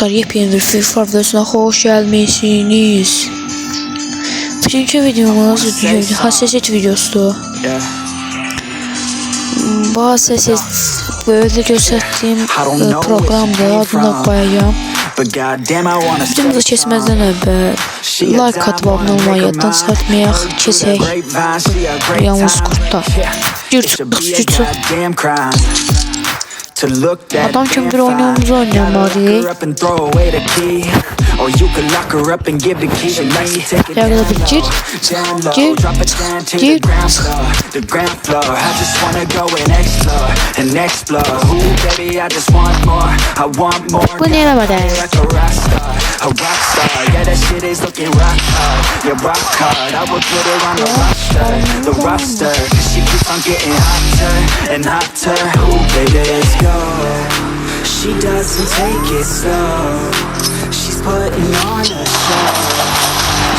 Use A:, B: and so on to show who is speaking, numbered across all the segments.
A: Yepyeni bir FIFA videosuna hoş gelmişsiniz. Bugünkü videomuz hassasiyet videosudur. Bu hassasiyet böyle gösterdiğim programda adına koyacağım. Videomuzu kesmezden evvel like atıp abone olmayı yaddan çıxartmayaq, keçək yalnız kurtlar. Cürt. Adam kim bir oyunumuzu oynayamadı. Yargıda bir gir. Bu ne la bada?
B: She doesn't take it slow. She's putting on a show.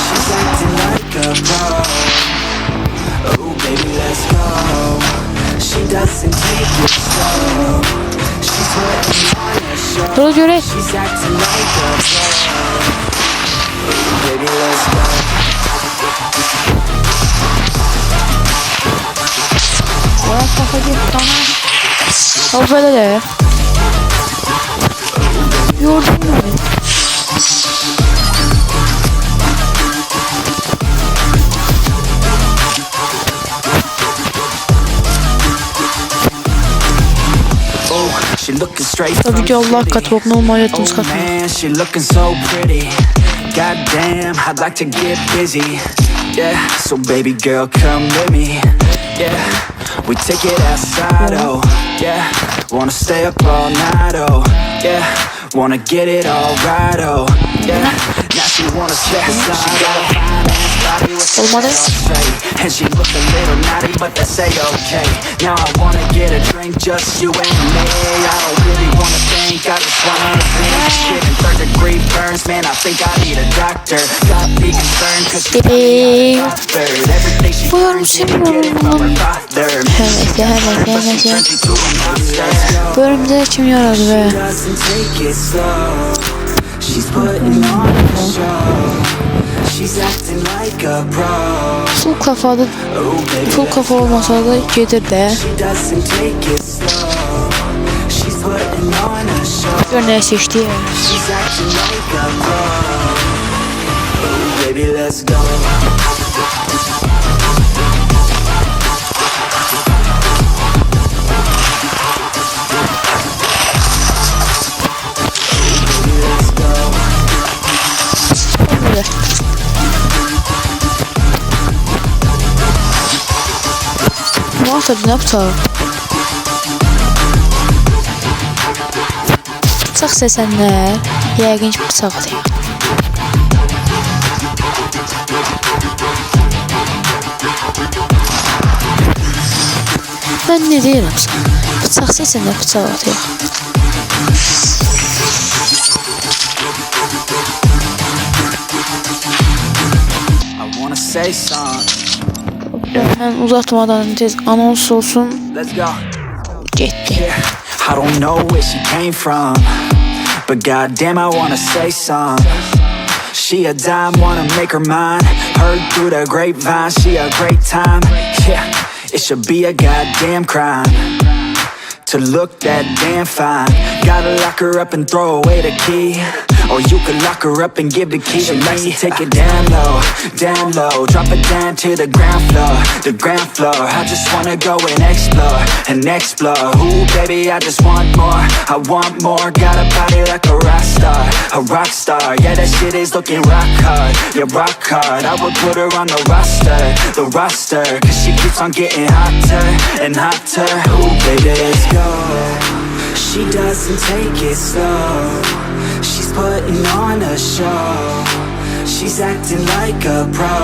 B: She's acting like a pro. Oh baby, let's go. She doesn't take it slow. She's putting on a show. She's acting like a pro. Oh baby, let's go.
A: O böyle de. Yordum mu? Tabii ki Allah katılıp olmayı yatımız katılır.
B: She looking so pretty. Goddamn, I'd like to get busy. Yeah, so baby girl, come with me. Yeah, we take it outside, oh yeah. Wanna stay up all night, oh yeah. Wanna get it all right, oh yeah. Now she wanna step aside. She got a fine ass body with the all straight, and she look a little naughty, but that's a-okay. Now I wanna get a drink, just you and me. I don't really wanna think, I just wanna think. Getting third-degree burns, man, I think I need a doctor. Got me concerned, cause she got me unbothered. Everything she learns, she can get it from her father.
A: Bu bölümde kim yaradı be?
B: She's putting on a show. She's acting like a pro.
A: Full kafa olmasa da gelir de.
B: She doesn't take it slow. She's putting on a show.
A: Gör ne seçti ya.
B: She's acting like a pro. Oh baby, let's go.
A: Muhakkak ne yapacağım? Bıçaq seçənlər yəqin ki bıçaqdır. Mən ne deyirəm sana? Bıçaq seçənlər bıçaq atıyor.
B: I wanna say something.
A: Hemen uzatmadan tez anons olsun. Gitti.
B: I don't know where she came from, but goddamn I wanna say some. She a dime, wanna make her mine. Heard through the grapevine, she a great time. Yeah, it should be a goddamn crime to look that damn fine. Gotta lock her up and throw away the key, or you could lock her up and give the key to me. Take it down low, drop it down to the ground floor. I just wanna go and explore. Ooh, baby, I just want more, I want more. Got a body like a rock star. Yeah, that shit is looking rock hard, yeah, rock hard. I would put her on the roster, cause she keeps on getting hotter and hotter. Ooh, baby, let's go. She doesn't take it slow. She's putting on a show. She's acting like a pro.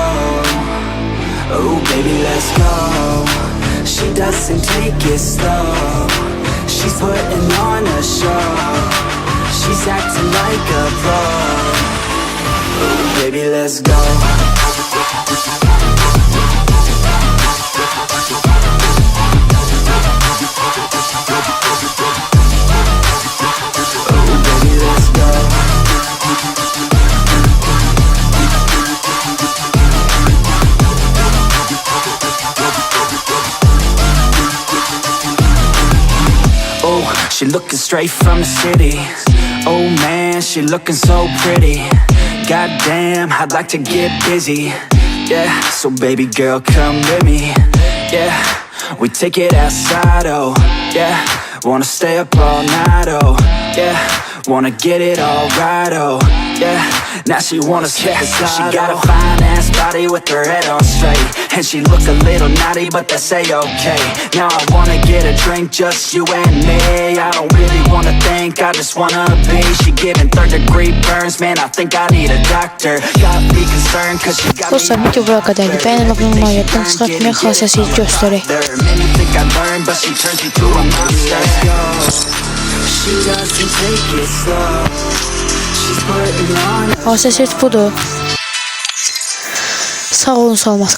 B: Oh baby, let's go. She doesn't take it slow. She's putting on a show. She's acting like a pro. Oh baby, let's go. Oh baby, let's go. She looking straight from the city. Oh man, she looking so pretty. Goddamn, I'd like to get busy. Yeah, so baby girl, come with me. Yeah, we take it outside, oh yeah. Wanna stay up all night, oh yeah. Wanna get it all right, oh yeah. Now she wanna skip aside, she got a fine ass body with her head on straight. And she look a little naughty, but that's a-okay. Now I wanna get a drink, just you and me. I don't really wanna think, I just wanna be. She giving third-degree burns, man, I think I need a doctor. Gotta be concerned, cause she got me.
A: Dostlar, video buraya kadardı. Beğenip abone olmayı, yattan çıkartmaya hassasiyet gösterin.
B: Many think I learned, but she turns me to a monster. She doesn't take it slow. She's putting on.
A: Hassasiyet budur. Sağ olun, sağ olun.